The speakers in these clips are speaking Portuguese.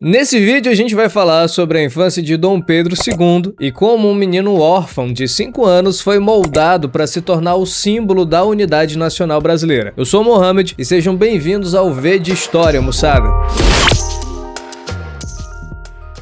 Nesse vídeo a gente vai falar sobre a infância de Dom Pedro II e como um menino órfão de 5 anos foi moldado para se tornar o símbolo da unidade nacional brasileira. Eu sou o Mohamed e sejam bem-vindos ao V de História, moçada!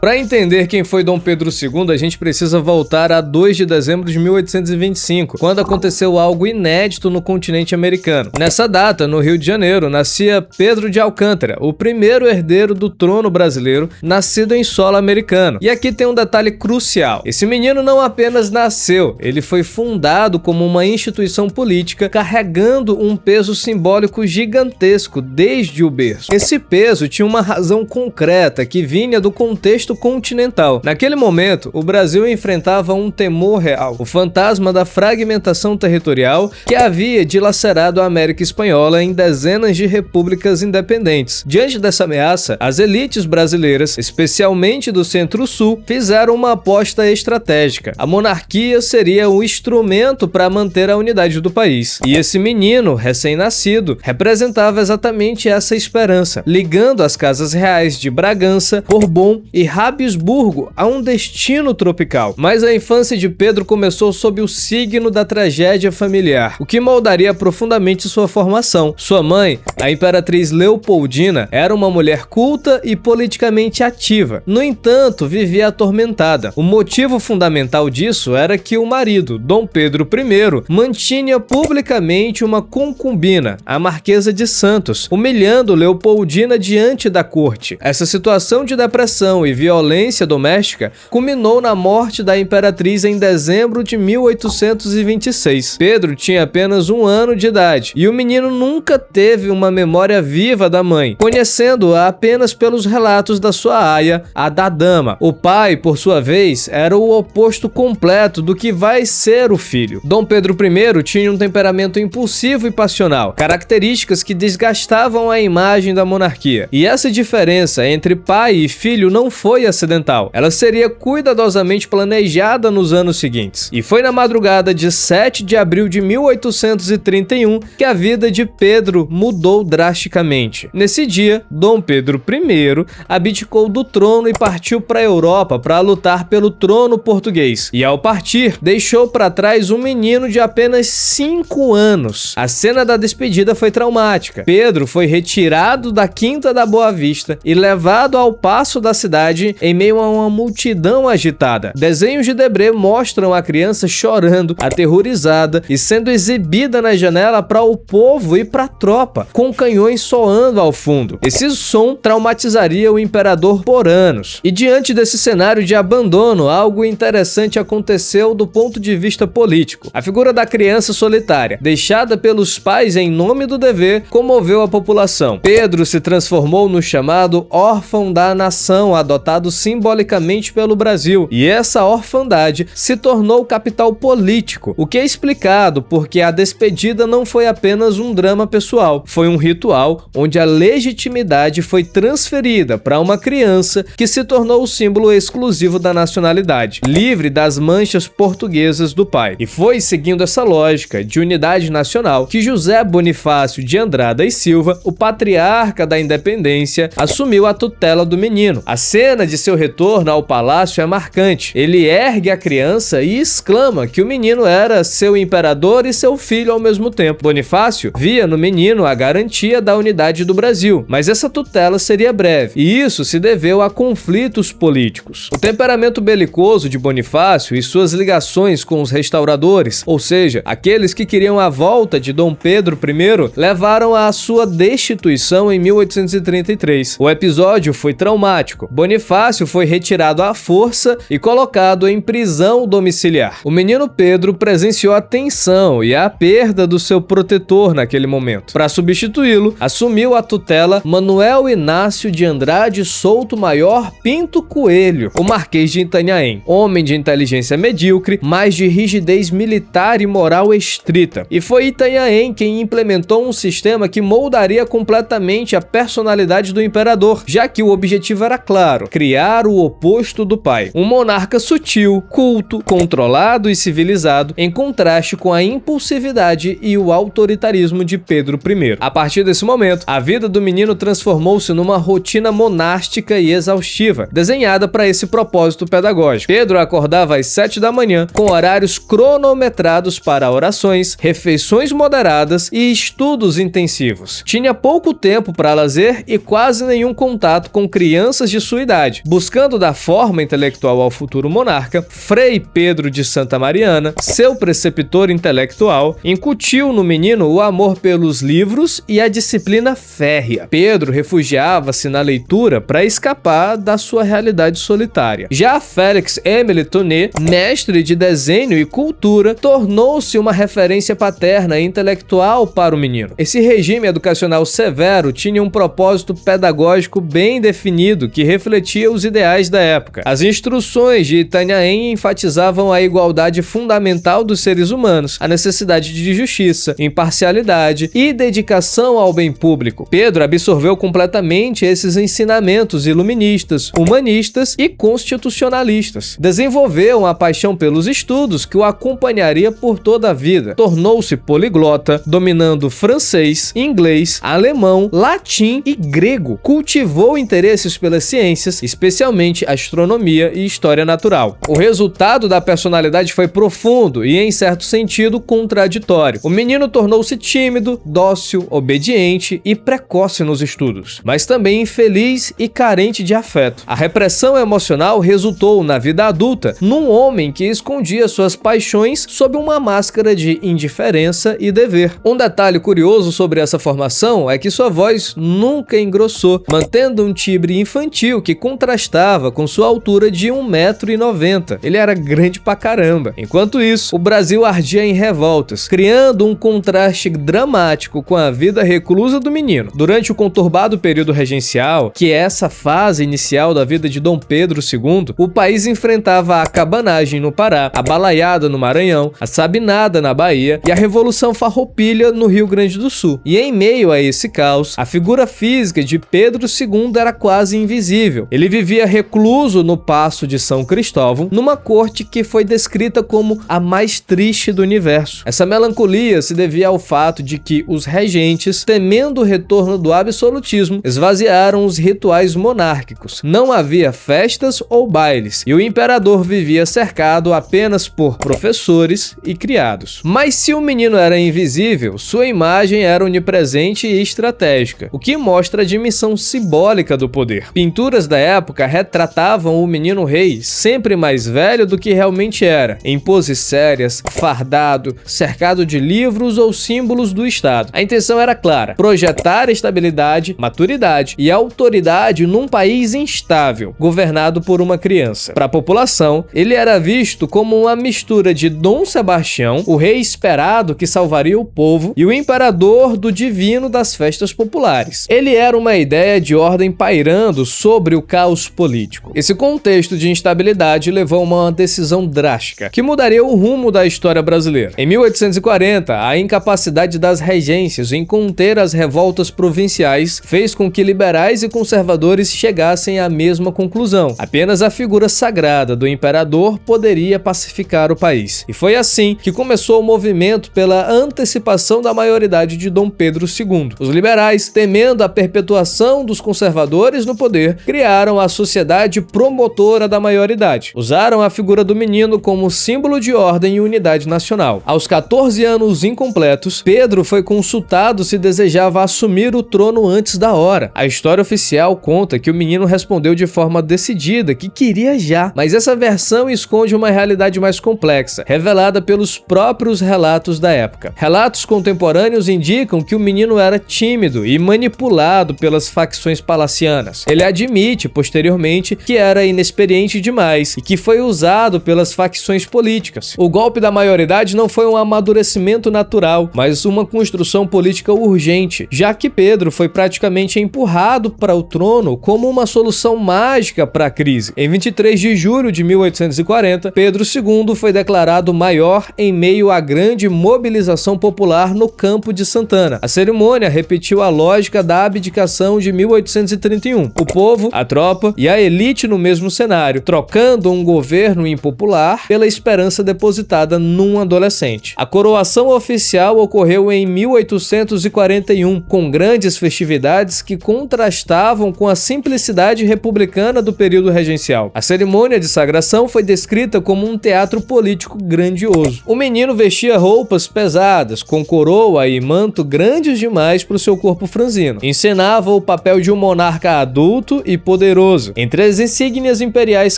Para entender quem foi Dom Pedro II, a gente precisa voltar a 2 de dezembro de 1825, quando aconteceu algo inédito no continente americano. Nessa data, no Rio de Janeiro, nascia Pedro de Alcântara, o primeiro herdeiro do trono brasileiro, nascido em solo americano. E aqui tem um detalhe crucial. Esse menino não apenas nasceu, ele foi fundado como uma instituição política, carregando um peso simbólico gigantesco desde o berço. Esse peso tinha uma razão concreta que vinha do contexto continental. Naquele momento, o Brasil enfrentava um temor real, o fantasma da fragmentação territorial que havia dilacerado a América Espanhola em dezenas de repúblicas independentes. Diante dessa ameaça, as elites brasileiras, especialmente do Centro-Sul, fizeram uma aposta estratégica. A monarquia seria o instrumento para manter a unidade do país. E esse menino, recém-nascido, representava exatamente essa esperança, ligando as casas reais de Bragança, Bourbon e Habsburgo a um destino tropical. Mas a infância de Pedro começou sob o signo da tragédia familiar, o que moldaria profundamente sua formação. Sua mãe, a imperatriz Leopoldina, era uma mulher culta e politicamente ativa. No entanto, vivia atormentada. O motivo fundamental disso era que o marido, Dom Pedro I, mantinha publicamente uma concubina, a Marquesa de Santos, humilhando Leopoldina diante da corte. Essa situação de depressão e violência doméstica culminou na morte da imperatriz em dezembro de 1826. Pedro tinha apenas 1 ano de idade e o menino nunca teve uma memória viva da mãe, conhecendo-a apenas pelos relatos da sua aia, a da dama. O pai, por sua vez, era o oposto completo do que vai ser o filho. Dom Pedro I tinha um temperamento impulsivo e passional, características que desgastavam a imagem da monarquia. E essa diferença entre pai e filho não foi acidental. Ela seria cuidadosamente planejada nos anos seguintes. E foi na madrugada de 7 de abril de 1831 que a vida de Pedro mudou drasticamente. Nesse dia, Dom Pedro I abdicou do trono e partiu para a Europa para lutar pelo trono português. E ao partir, deixou para trás um menino de apenas 5 anos. A cena da despedida foi traumática. Pedro foi retirado da Quinta da Boa Vista e levado ao paço da cidade em meio a uma multidão agitada. Desenhos de Debré mostram a criança chorando, aterrorizada e sendo exibida na janela para o povo e para a tropa, com canhões soando ao fundo. Esse som traumatizaria o imperador por anos. E diante desse cenário de abandono, algo interessante aconteceu do ponto de vista político. A figura da criança solitária, deixada pelos pais em nome do dever, comoveu a população. Pedro se transformou no chamado órfão da nação, adotado simbolicamente pelo Brasil, e essa orfandade se tornou capital político, o que é explicado porque a despedida não foi apenas um drama pessoal, foi um ritual onde a legitimidade foi transferida para uma criança que se tornou o símbolo exclusivo da nacionalidade, livre das manchas portuguesas do pai. E foi seguindo essa lógica de unidade nacional que José Bonifácio de Andrada e Silva, o patriarca da independência, assumiu a tutela do menino. A cena de seu retorno ao palácio é marcante. Ele ergue a criança e exclama que o menino era seu imperador e seu filho ao mesmo tempo. Bonifácio via no menino a garantia da unidade do Brasil, mas essa tutela seria breve, e isso se deveu a conflitos políticos. O temperamento belicoso de Bonifácio e suas ligações com os restauradores, ou seja, aqueles que queriam a volta de Dom Pedro I, levaram à sua destituição em 1833. O episódio foi traumático. Bonifácio foi retirado à força e colocado em prisão domiciliar. O menino Pedro presenciou a tensão e a perda do seu protetor naquele momento. Para substituí-lo, assumiu a tutela Manuel Inácio de Andrade Souto Maior Pinto Coelho, o Marquês de Itanhaém, homem de inteligência medíocre, mas de rigidez militar e moral estrita. E foi Itanhaém quem implementou um sistema que moldaria completamente a personalidade do imperador, já que o objetivo era claro: criar o oposto do pai. Um monarca sutil, culto, controlado e civilizado, em contraste com a impulsividade e o autoritarismo de Pedro I. A partir desse momento, a vida do menino transformou-se numa rotina monástica e exaustiva, desenhada para esse propósito pedagógico. Pedro acordava às 7 da manhã, com horários cronometrados para orações, refeições moderadas e estudos intensivos. Tinha pouco tempo para lazer e quase nenhum contato com crianças de sua idade. Buscando dar forma intelectual ao futuro monarca, Frei Pedro de Santa Mariana, seu preceptor intelectual, incutiu no menino o amor pelos livros e a disciplina férrea. Pedro refugiava-se na leitura para escapar da sua realidade solitária. Já Félix Émile Tonnet, mestre de desenho e cultura, tornou-se uma referência paterna e intelectual para o menino. Esse regime educacional severo tinha um propósito pedagógico bem definido que refletia os ideais da época. As instruções de Itanhaém enfatizavam a igualdade fundamental dos seres humanos, a necessidade de justiça, imparcialidade e dedicação ao bem público. Pedro absorveu completamente esses ensinamentos iluministas, humanistas e constitucionalistas. Desenvolveu uma paixão pelos estudos que o acompanharia por toda a vida. Tornou-se poliglota, dominando francês, inglês, alemão, latim e grego. Cultivou interesses pelas ciências, especialmente astronomia e história natural. O resultado da personalidade foi profundo e, em certo sentido, contraditório. O menino tornou-se tímido, dócil, obediente e precoce nos estudos, mas também infeliz e carente de afeto. A repressão emocional resultou, na vida adulta, num homem que escondia suas paixões sob uma máscara de indiferença e dever. Um detalhe curioso sobre essa formação é que sua voz nunca engrossou, mantendo um timbre infantil que contrastava com sua altura de 1,90 m. Ele era grande pra caramba. Enquanto isso, o Brasil ardia em revoltas, criando um contraste dramático com a vida reclusa do menino. Durante o conturbado período regencial, que é essa fase inicial da vida de Dom Pedro II, o país enfrentava a cabanagem no Pará, a balaiada no Maranhão, a sabinada na Bahia e a Revolução Farroupilha no Rio Grande do Sul. E em meio a esse caos, a figura física de Pedro II era quase invisível. Ele vivia recluso no Paço de São Cristóvão, numa corte que foi descrita como a mais triste do universo. Essa melancolia se devia ao fato de que os regentes, temendo o retorno do absolutismo, esvaziaram os rituais monárquicos. Não havia festas ou bailes, e o imperador vivia cercado apenas por professores e criados. Mas se o menino era invisível, sua imagem era onipresente e estratégica, o que mostra a dimensão simbólica do poder. Pinturas da época retratavam o menino rei sempre mais velho do que realmente era, em poses sérias, fardado, cercado de livros ou símbolos do Estado. A intenção era clara: projetar estabilidade, maturidade e autoridade num país instável, governado por uma criança. Para a população, ele era visto como uma mistura de Dom Sebastião, o rei esperado que salvaria o povo, e o imperador do divino das festas populares. Ele era uma ideia de ordem pairando sobre o caos político. Esse contexto de instabilidade levou a uma decisão drástica, que mudaria o rumo da história brasileira. Em 1840, a incapacidade das regências em conter as revoltas provinciais fez com que liberais e conservadores chegassem à mesma conclusão. Apenas a figura sagrada do imperador poderia pacificar o país. E foi assim que começou o movimento pela antecipação da maioridade de Dom Pedro II. Os liberais, temendo a perpetuação dos conservadores no poder, criaram a Sociedade Promotora da Maioridade. Usaram a figura do menino como símbolo de ordem e unidade nacional. Aos 14 anos incompletos, Pedro foi consultado se desejava assumir o trono antes da hora. A história oficial conta que o menino respondeu de forma decidida que queria já, mas essa versão esconde uma realidade mais complexa, revelada pelos próprios relatos da época. Relatos contemporâneos indicam que o menino era tímido e manipulado pelas facções palacianas. Ele admite, posteriormente, que era inexperiente demais e que foi usado pelas facções políticas. O golpe da maioridade não foi um amadurecimento natural, mas uma construção política urgente, já que Pedro foi praticamente empurrado para o trono como uma solução mágica para a crise. Em 23 de julho de 1840, Pedro II foi declarado maior em meio à grande mobilização popular no Campo de Santana. A cerimônia repetiu a lógica da abdicação de 1831. O povo, a tropa Europa e a elite no mesmo cenário, trocando um governo impopular pela esperança depositada num adolescente. A coroação oficial ocorreu em 1841, com grandes festividades que contrastavam com a simplicidade republicana do período regencial. A cerimônia de sagração foi descrita como um teatro político grandioso. O menino vestia roupas pesadas, com coroa e manto grandes demais para o seu corpo franzino. Encenava o papel de um monarca adulto e poderoso. Entre as insígnias imperiais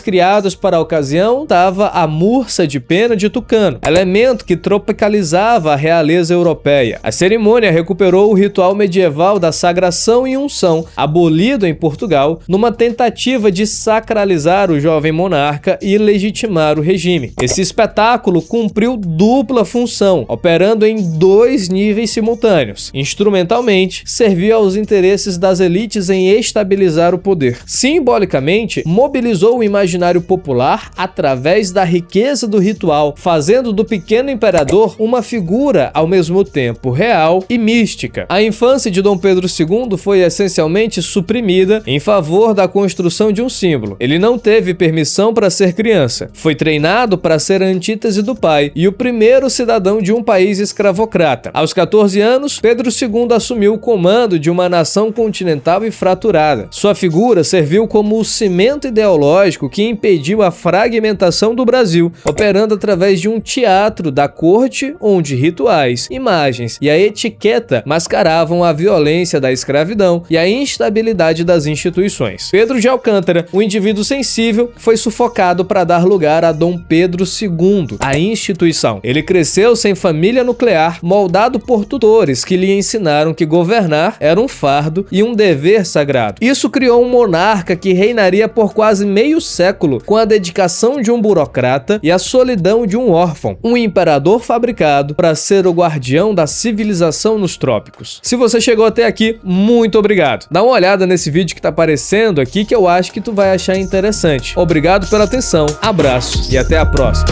criadas para a ocasião estava a murça de pena de tucano, elemento que tropicalizava a realeza europeia. A cerimônia recuperou o ritual medieval da sagração e unção, abolido em Portugal, numa tentativa de sacralizar o jovem monarca e legitimar o regime. Esse espetáculo cumpriu dupla função, operando em dois níveis simultâneos. Instrumentalmente, serviu aos interesses das elites em estabilizar o poder. Simbolicamente, mobilizou o imaginário popular através da riqueza do ritual, fazendo do pequeno imperador uma figura ao mesmo tempo real e mística. A infância de Dom Pedro II foi essencialmente suprimida em favor da construção de um símbolo. Ele não teve permissão para ser criança. Foi treinado para ser a antítese do pai e o primeiro cidadão de um país escravocrata. Aos 14 anos, Pedro II assumiu o comando de uma nação continental e fraturada. Sua figura serviu como o cimento ideológico que impediu a fragmentação do Brasil, operando através de um teatro da corte onde rituais, imagens e a etiqueta mascaravam a violência da escravidão e a instabilidade das instituições. Pedro de Alcântara, um indivíduo sensível, foi sufocado para dar lugar a Dom Pedro II, a instituição. Ele cresceu sem família nuclear, moldado por tutores que lhe ensinaram que governar era um fardo e um dever sagrado. Isso criou um monarca que reinaria por quase meio século com a dedicação de um burocrata e a solidão de um órfão, um imperador fabricado para ser o guardião da civilização nos trópicos. Se você chegou até aqui, muito obrigado. Dá uma olhada nesse vídeo que tá aparecendo aqui que eu acho que tu vai achar interessante. Obrigado pela atenção, abraço e até a próxima.